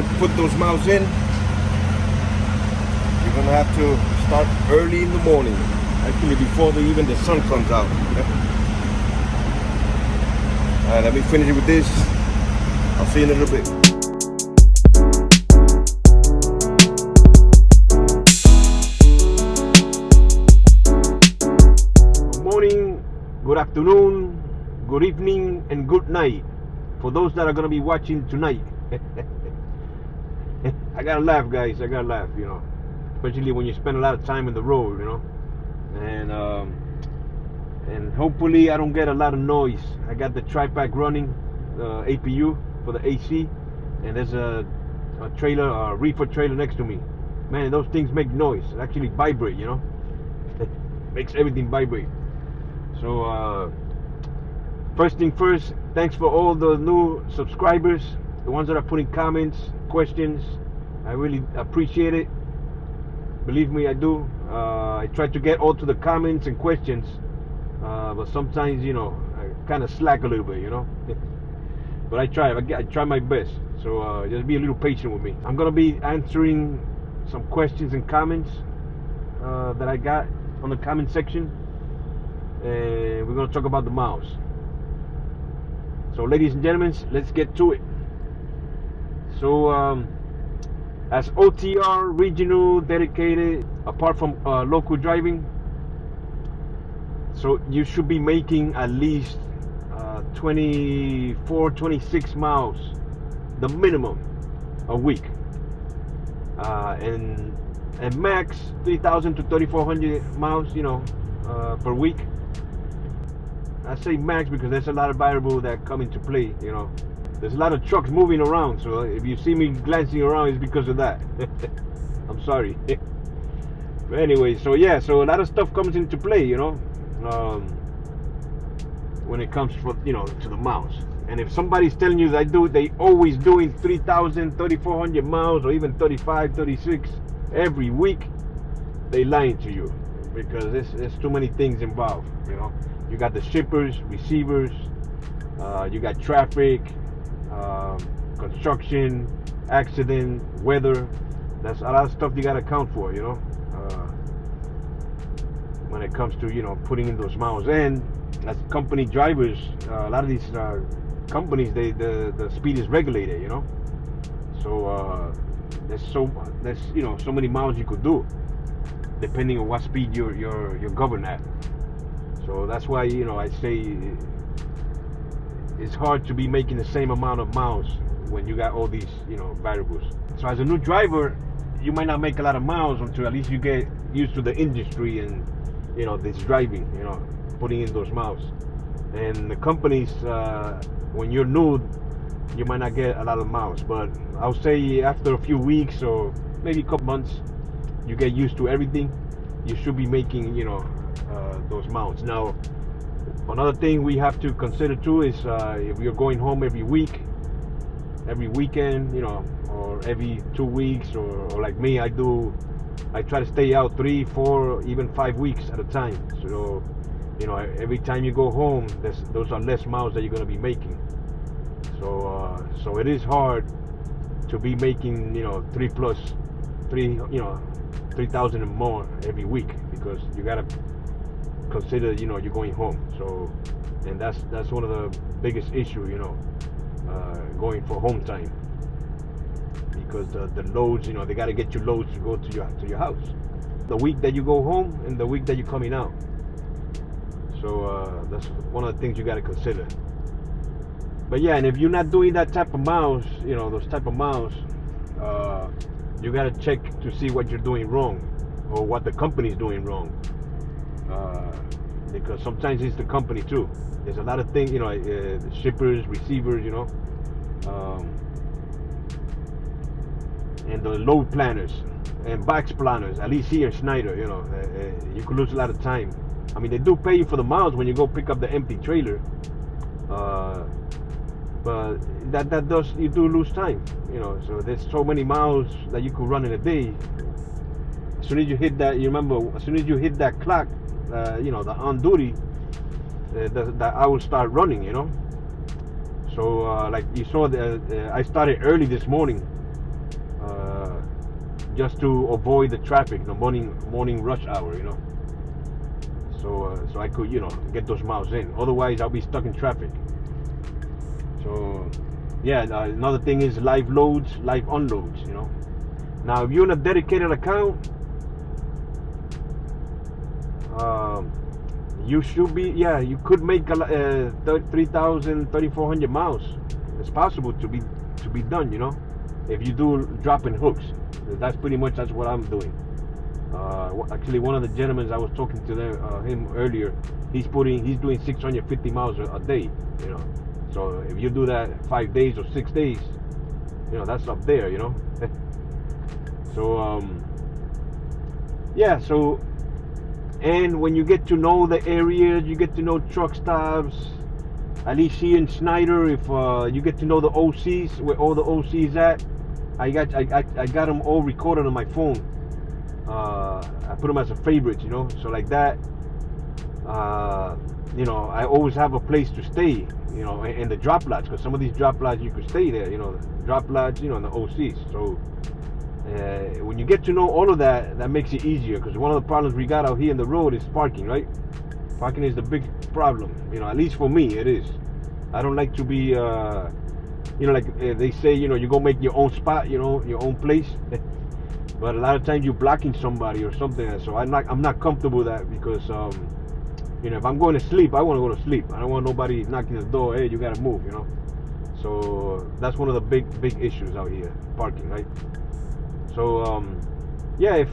to put those miles in, you're gonna have to start early in the morning. Actually, before even the sun comes out. Alright, let me finish with this. I'll see you in a little bit. Good morning, good afternoon, good evening, and good night for those that are gonna be watching tonight. I gotta laugh, guys. I gotta laugh, you know, especially when you spend a lot of time in the road, you know, and hopefully I don't get a lot of noise. I got the tri-pack running, APU for the AC, and there's a trailer, a reefer trailer next to me. Man, those things make noise. It actually vibrate, you know. Makes everything vibrate. So first thing first, thanks for all the new subscribers, the ones that are putting comments, questions. I really appreciate it. Believe me, I do. I try to get all to the comments and questions, but sometimes, you know, I kind of slack a little bit, you know. But I try my best. So just be a little patient with me. I'm gonna be answering some questions and comments that I got on the comment section, and we're gonna talk about the miles. So, ladies and gentlemen, let's get to it. So, as OTR regional dedicated, apart from local driving, so you should be making at least 24, 26 miles, the minimum, a week, and max 3,000 to 3,400 miles, you know, per week. I say max because there's a lot of variables that come into play, you know. There's a lot of trucks moving around, so if you see me glancing around, it's because of that. I'm sorry. But anyway, so yeah, so a lot of stuff comes into play, you know, when it comes for, you know, to the miles. And if somebody's telling you that they always doing 3,000, 3,400 miles, or even 35, 36 every week, they lying to you, because there's too many things involved, you know. You got the shippers, receivers, you got traffic, construction, accident, weather. That's a lot of stuff you got to account for, you know, when it comes to, you know, putting in those miles. And as company drivers, a lot of these companies, the speed is regulated, you know. So there's you know, so many miles you could do depending on what speed you're governed at. So that's why, you know, I say it's hard to be making the same amount of miles when you got all these, you know, variables. So as a new driver, you might not make a lot of miles until at least you get used to the industry and, you know, this driving, you know, putting in those miles. And the companies, when you're new, you might not get a lot of miles, but I'll say after a few weeks or maybe a couple months, you get used to everything, you should be making, you know, those miles. Now, another thing we have to consider too is if you're going home every week, every weekend, you know, or every 2 weeks, or like me, I try to stay out 3, 4, even 5 weeks at a time. So, you know, every time you go home, those are less miles that you're going to be making. So it is hard to be making, you know, 3,000 and more every week, because you got to consider, you know, you're going home. So, and that's one of the biggest issue, you know, going for home time, because the loads, you know, they got to get you loads to go to your house the week that you go home and the week that you're coming out. So that's one of the things you got to consider. But yeah, and if you're not doing that type of miles, you know, those type of miles, you got to check to see what you're doing wrong, or what the company's doing wrong, because sometimes it's the company too. There's a lot of things, you know, the shippers, receivers, you know, and the load planners and box planners. At least here, Schneider, you know, you could lose a lot of time. I mean, they do pay you for the miles when you go pick up the empty trailer, but you do lose time, you know. So there's so many miles that you could run in a day. As soon as you hit that, you remember, as soon as you hit that clock, you know, the on duty, that I will start running, you know. So like you saw, I started early this morning, just to avoid the traffic, the morning rush hour, you know. So I could, get those miles in. Otherwise, I'll be stuck in traffic. So yeah, another thing is live loads, live unloads, you know. Now, if you're in a dedicated account, you should be, you could make 3,000, 3,400 miles. It's possible to be done, you know, if you do dropping hooks. That's what I'm doing. Actually, one of the gentlemen I was talking to him earlier, he's doing 650 miles a day, you know. So if you do that 5 days or 6 days, you know, that's up there, you know. So so, and when you get to know the areas, you get to know truck stops. At least here in Schneider, if you get to know the OCs, where all the OCs at, I got them all recorded on my phone. I put them as a favorite, you know. So like that, you know, I always have a place to stay, you know, in the drop lots, because some of these drop lots you could stay there, you know, the drop lots, you know, and the OCs. So when you get to know all of that, that makes it easier, because one of the problems we got out here in the road is parking, right? Parking is the big problem, you know, at least for me, it is. I don't like to be, you know, like they say, you know, you go make your own spot, you know, your own place. But a lot of times you're blocking somebody or something, so I'm not comfortable with that, because you know, if I'm going to sleep, I want to go to sleep. I don't want nobody knocking the door, hey, you gotta move, you know. So that's one of the big issues out here, parking, right? So yeah, if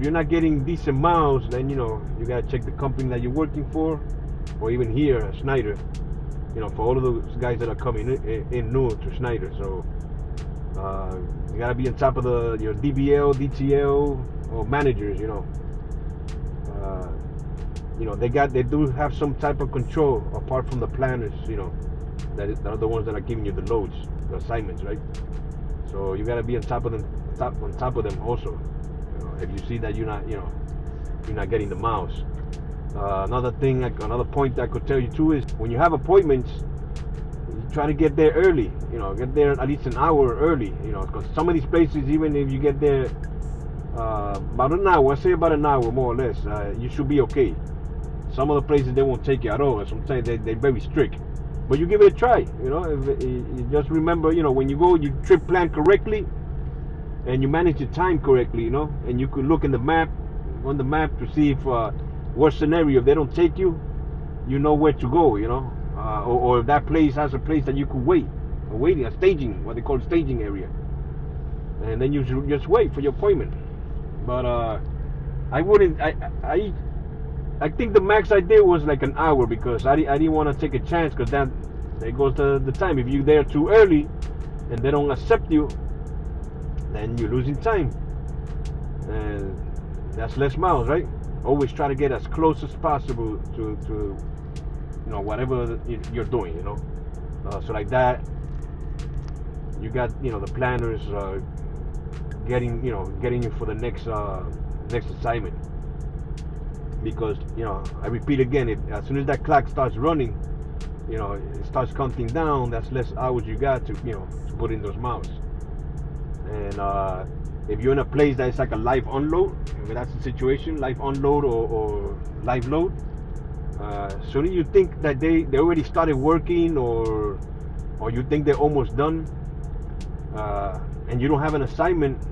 you're not getting decent miles, then, you know, you gotta check the company that you're working for, or even here at Schneider, you know, for all of those guys that are coming in new to Schneider. So you gotta be on top of your DBL, DTL, or managers, you know. You know, they do have some type of control apart from the planners, you know, that are the ones that are giving you the loads, the assignments, right? So you gotta be on top of them, also. You know, if you see that you're not getting the miles. Another point I could tell you too is, when you have appointments, you try to get there early. You know, get there at least an hour early. You know, because some of these places, even if you get there about an hour, about an hour more or less, you should be okay. Some of the places, they won't take you at all. Sometimes they're very strict. But you give it a try, you know. If you just remember, you know, when you go, you trip plan correctly, and you manage your time correctly, you know, and you could look on the map to see if worst scenario, if they don't take you, you know where to go, you know, or if that place has a place that you could a staging, what they call staging area, and then you should just wait for your appointment. But I wouldn't. I think the max I did was like an hour, because I didn't want to take a chance, because then there goes the time. If you're there too early and they don't accept you, then you're losing time, and that's less miles, right? Always try to get as close as possible to you know, whatever you're doing, you know. So like that, you got, you know, the planners getting you for the next assignment. Because, you know, I repeat again, as soon as that clock starts running, you know, it starts counting down, that's less hours you got to, you know, to put in those miles. And if you're in a place that's like a live unload, if that's the situation, live unload or live load, soon as you think that they already started working, or you think they're almost done, and you don't have an assignment,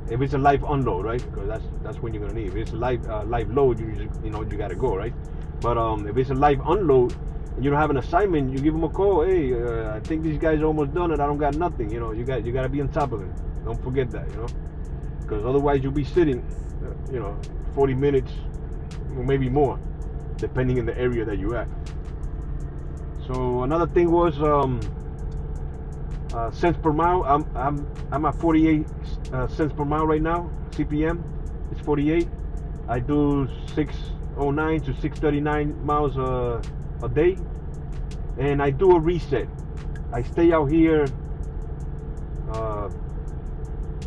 if it's a live unload, right? Because that's when you're gonna need. If it's a live load, you know you gotta go, right? But if it's a live unload and you don't have an assignment, you give them a call. Hey, I think these guys are almost done and I don't got nothing. You know, you gotta be on top of it. Don't forget that, you know, because otherwise you'll be sitting, you know, 40 minutes, or maybe more, depending on the area that you're at. So another thing was cents per mile. I'm at 48 cents per mile right now. CPM is 48. I do 609 to 639 miles a day, and I do a reset. I stay out here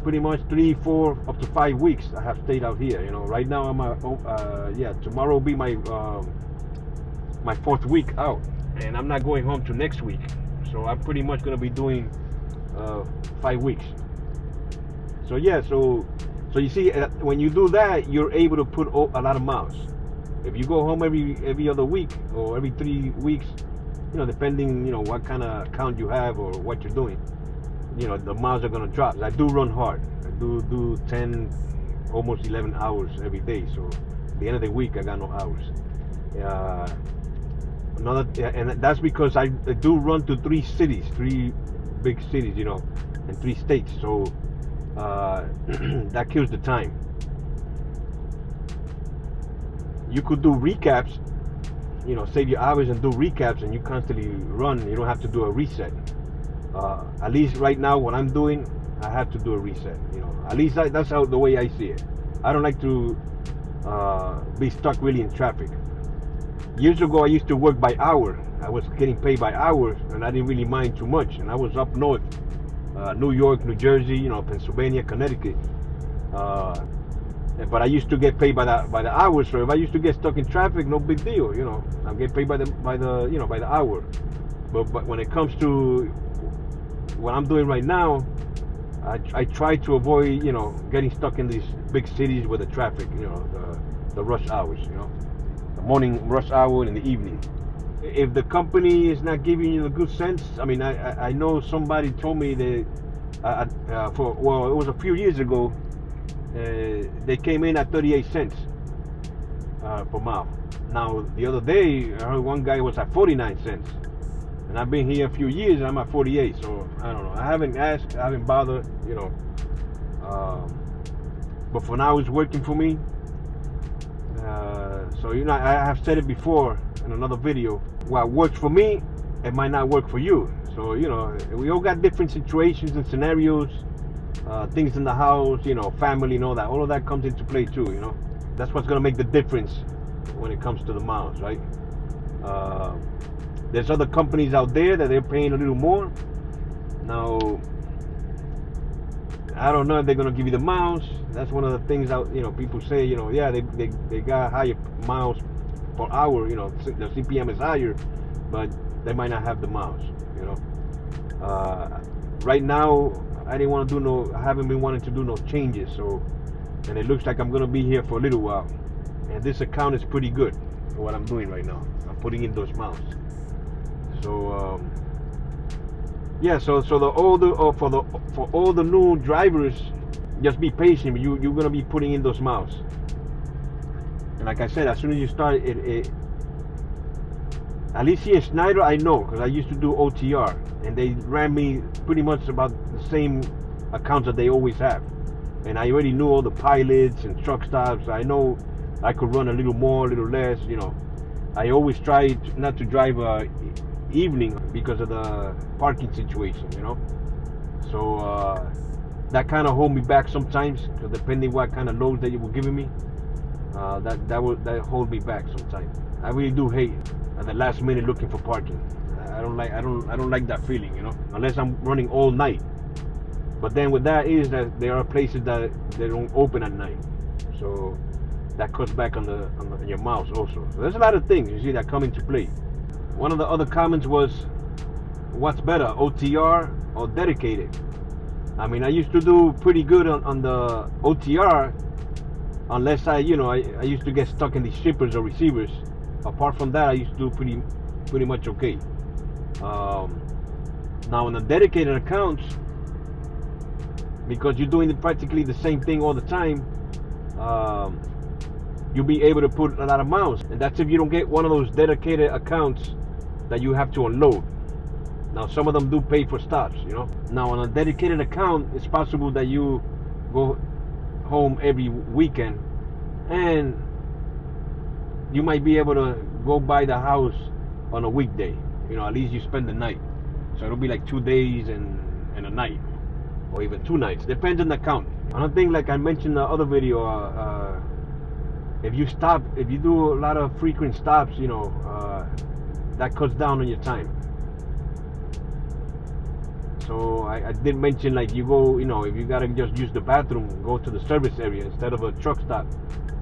pretty much 3, 4, up to 5 weeks. I have stayed out here. You know, right now I'm tomorrow will be my my 4th week out, and I'm not going home to next week. So I'm pretty much gonna be doing 5 weeks. So yeah, so you see, when you do that, you're able to put a lot of miles. If you go home every other week or every 3 weeks, depending, what kind of account you have or what you're doing, the miles are gonna drop. I do run hard. I do 10, almost 11 hours every day. So at the end of the week, I got no hours. And that's because I do run to 3 big cities, and 3 states. So that kills the time. You could do recaps, save your hours and do recaps, and you constantly run. You don't have to do a reset. At least right now, what I'm doing, I have to do a reset. At least that's how the way I see it. I don't like to be stuck really in traffic. Years ago, I used to work by hour. I was getting paid by hours, and I didn't really mind too much. And I was up north, New York, New Jersey, Pennsylvania, Connecticut. But I used to get paid by the hour. So if I used to get stuck in traffic, no big deal. I get paid by the hour. But when it comes to what I'm doing right now, I try to avoid getting stuck in these big cities with the traffic. The rush hours. The morning rush hour and the evening. If the company is not giving you the good sense, I know somebody told me that it was a few years ago. They came in at 38 cents per mile. Now the other day, I heard one guy was at 49 cents, and I've been here a few years and I'm at 48. So I don't know. I haven't asked. I haven't bothered. But for now, it's working for me. So I have said it before in another video. What works for me, it might not work for you. So we all got different situations and scenarios, things in the house, family and all that. All of that comes into play too. That's what's gonna make the difference when it comes to the miles, right? There's other companies out there that they're paying a little more. Now, I don't know if they're gonna give you the miles. That's one of the things out. People say, yeah, they got higher miles per hour. The CPM is higher, but they might not have the miles. Right now, I haven't been wanting to do no changes. So, and it looks like I'm gonna be here for a little while. And this account is pretty good for what I'm doing right now. I'm putting in those miles. So. Yeah, so for all the new drivers, just be patient. You're gonna be putting in those miles, and like I said, as soon as you start it at least here in Schneider, I know because I used to do OTR, and they ran me pretty much about the same accounts that they always have, and I already knew all the pilots and truck stops. I know I could run a little more, a little less. I always try not to drive evening because of the parking situation, so that kind of hold me back sometimes, because depending what kind of loads that you were giving me, that hold me back sometimes. I really do hate at the last minute looking for parking. I don't like that feeling, unless I'm running all night. But then with that is that there are places that they don't open at night, so that cuts back on your miles also. So there's a lot of things you see that come into play. One of the other comments was, what's better, OTR or dedicated? I used to do pretty good on the OTR, unless I used to get stuck in these shippers or receivers. Apart from that, I used to do pretty much okay. Now on the dedicated accounts, because you're doing practically the same thing all the time, you'll be able to put a lot of miles, and that's if you don't get one of those dedicated accounts that you have to unload. Now some of them do pay for stops, Now on a dedicated account, it's possible that you go home every weekend, and you might be able to go by the house on a weekday. At least you spend the night. So it'll be like 2 days and a night, or even 2 nights. Depends on the account. Another thing, like I mentioned in the other video, if you do a lot of frequent stops, that cuts down on your time. So I did mention, like, you go, if you gotta just use the bathroom, go to the service area instead of a truck stop,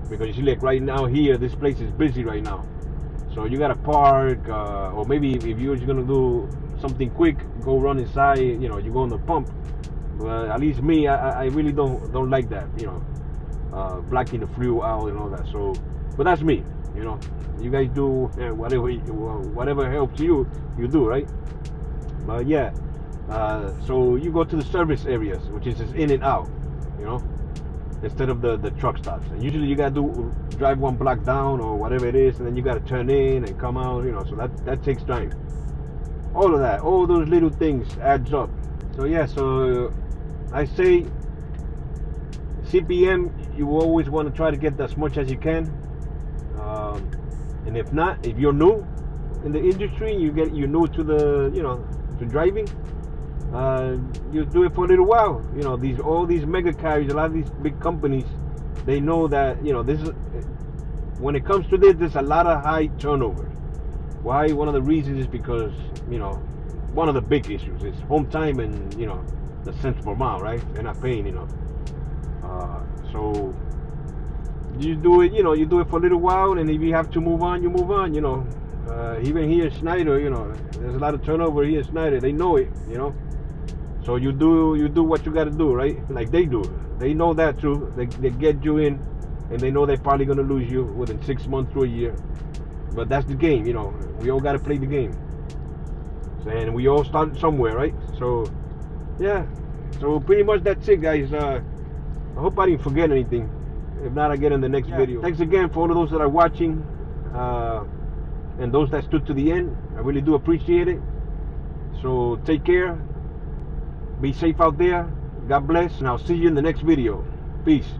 because you see, like right now here, this place is busy right now. So you gotta park, or maybe if you're just gonna do something quick, go run inside. You go on the pump. But at least me, I really don't like that, blacking the fuel out and all that. So, but that's me, you know. You guys do whatever helps you, you do, right? But yeah, so you go to the service areas, which is just in and out, you know, instead of the truck stops. And usually you gotta drive one block down or whatever it is, and then you gotta turn in and come out, so that takes time. All of that, all those little things adds up. So yeah, so I say CPM, you always want to try to get as much as you can. And if not, if you're new in the industry, you're new to to driving, you do it for a little while. All these mega carriers, a lot of these big companies, they know that this is, when it comes to this, there's a lot of high turnover. Why? One of the reasons is because one of the big issues is home time and the cents per mile, right? They're not paying so you do it, you do it for a little while, and if you have to move on, you move on. Even here at Schneider, there's a lot of turnover here at Schneider. They know it, So you do what you got to do, right? Like they do. They know that too. They get you in, and they know they're probably gonna lose you within 6 months to a year. But that's the game, We all got to play the game. And we all start somewhere, right? So yeah. So pretty much that's it, guys. I hope I didn't forget anything. If not, I get in the next video. Thanks again for all of those that are watching, and those that stood to the end. I really do appreciate it. So take care. Be safe out there. God bless. And I'll see you in the next video. Peace.